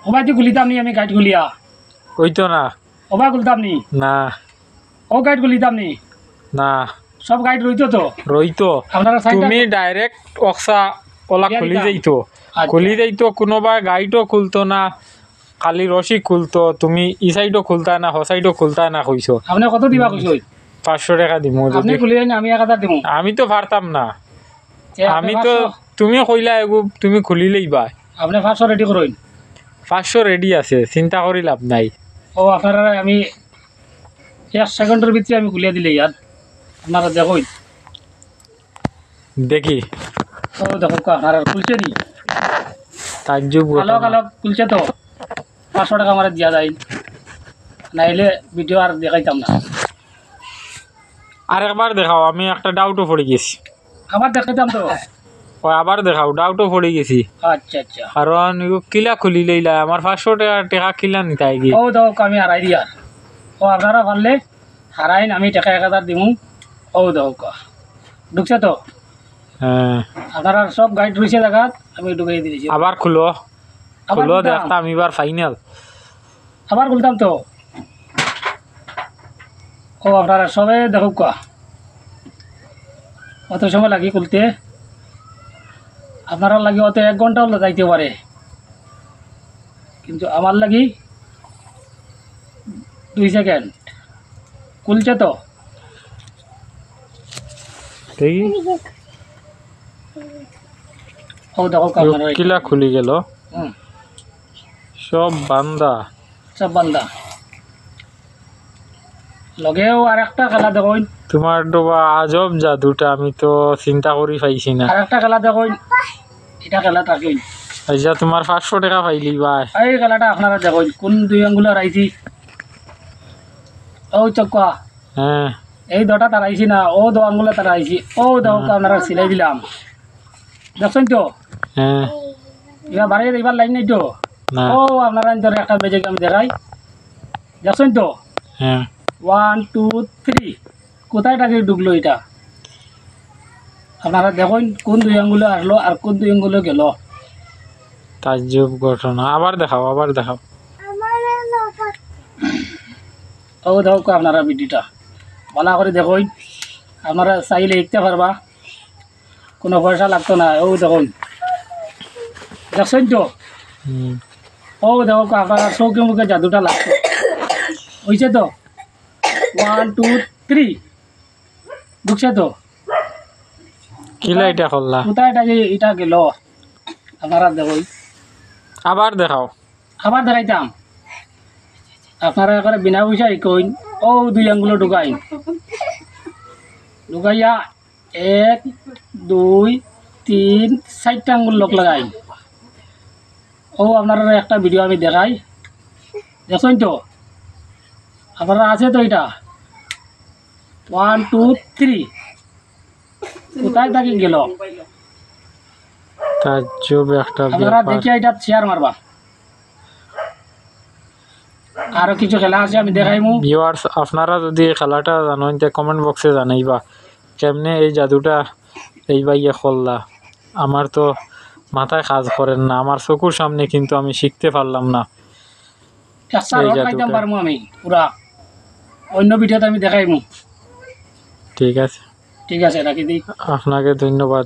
ওবাই তুই খুলিতাম নি আমি গাইড খুলিয়া কইতো না ওবাই খুলতাম নি না ও গাইড খুলিতাম নি না সব গাইড রইতো তো রইতো আপনারা তুমি ডাইরেক্ট অক্সা ওলা দিয়া খুলি দিতাম। যাইতো আচ্ছা। খুলি যাইতো কোনোবা গাইডও খুলতো না খালি রশি খুলতো তুমি ই সাইডও খুলতা না হ সাইডও খুলতা না কইছো আপনি কত দিবা কইছই 500 টাকা দিমু আপনি যদি খুলিয়ে আমি 1000 দিমু আমি তো পারতাম না আমি তো 500 তুমি কইলা এগু তুমি খুলিলেই বা আপনি 500 রেডি করুন 500 রেডি আছে চিন্তা করি লাভ নাই ও আপনারা আমি 1 সেকেন্ডের ভিতরে আমি খুলিয়ে দিলে ইয়ার আপনারা দেখুন দেখি ও দেখো আপনারা খুলছে নি তাজ্জুব কালো কালো খুলছে তো 500 টাকা আমার দিয়া যায় নাইলে ভিডিও আর দেখাইতাম না আরেকবার দেখাও আমি একটা ডাউটও পড়ে গেছি আবার দেখাইতাম তো ও আবার দেখাও ডাউটও পড়ে গেছি আচ্ছা আচ্ছা কারণ ইগো কিলা খুলি লইলা আমার 500 টাকা টাকা কিলা নিতাই গি ও দেখো আমি হারাই দিই আর ও আপনারা পারলে হারাইন আমি টাকা 1000 দিমু ও দেখো ঢুকছে তো হ্যাঁ আপনারা সব গাইড রয়েছে দেখাত আমি ঢুকিয়ে দিয়েছি আবার খুলো আবার খুলো খুলতাম। দেখতাম এবার ফাইনাল আবার খুলতাম তো ও আপনারা সবে দেখো অত সময় লাগে খুলতে আপনারা লাগে অত 1 ঘন্টাও যাইতে পারে কিন্তু আমার লাগি 2 সেকেন্ড খুলছে তো দেখি ও দেখো আপনারা কিলা খুলি গেল হুম সব বান্দা সব বান্দা লগেও আর একটা খেলা দেখুন তোমার ডোবা আজব জাদুটা আমি তো চিন্তা করি পাইছি না আর একটা খেলা দেখুন এটা খেলা থাকুন আচ্ছা তোমার 500 টাকা পাইলি ভাই এই খেলাটা আপনারা দেখুন কোন 2 আঙ্গুলের আইছি ও চক্কা হ্যাঁ এই দুটা তার আইছি না ও 2 আঙ্গুলে তার আইছি ও দেখো আপনারা সিলাই দিলাম দেখছেন তো হ্যাঁ এবার বাড়ি এবার লাইন নাই তো না ও আপনারা ধরে একটা বেজে আমি দেখাই দেখছেন তো হ্যাঁ 1 2 3 কোথায় টাকে ঢুকলো এটা আপনারা দেখুন কোন 2 আঙ্গুলে আসলো আর কোন 2 আঙ্গুলে গেল তাজ্জব ঘটনা আবার দেখাও আবার দেখাও ও দেখো আপনারা ভিডিওটা ভালো করে দেখুন আপনারা চাইলে দেখতে পারবা কোনো পয়সা লাগতো না ও দেখুন দেখছেন তো হুম। ও দেখো আপনারা চৌকে মুখে জাদুটা লাগতো হয়েছে তো 1 2 3 ঢুকছে তো কিলা এটা করলা কোথায় এটা গেল আপনারা দেখুন আবার দেখাও আবার দেখাইতাম আপনারা এখানে বিনা পয়সা কইন ও 2 আঙ্গুলো ঢুকাইন ঢুকাইয়া 1 2 3 4টা আঙ্গুল লোক লাগাই ও আপনারা একটা ভিডিও আমি দেখাই দেখছেন তো আপনারা আছে তো এটা 1 2 3 কোথায় থাকি গেল তাজ্জব একটা আপনারা ব্যাপার দেখি এটা শেয়ার মারবা আরো কিছু খেলা আছে আমি দেখাইমু ভিউয়ার্স আপনারা যদি এই খেলাটা জানেন তে কমেন্ট বক্সে জানাইবা কেমনে এই জাদুটা এই বাইয়ে করলা আমার তো মাথায় কাজ করেন না আমার চকুর সামনে কিন্তু আমি শিখতে পারলাম না একটা এই রড জাদুটা। পাইতাম পারমু আমি পুরা অন্য ভিডিওতে আমি দেখাইমু ঠিক আছে ঠিক আছে রাখি দিই আপনাকে ধন্যবাদ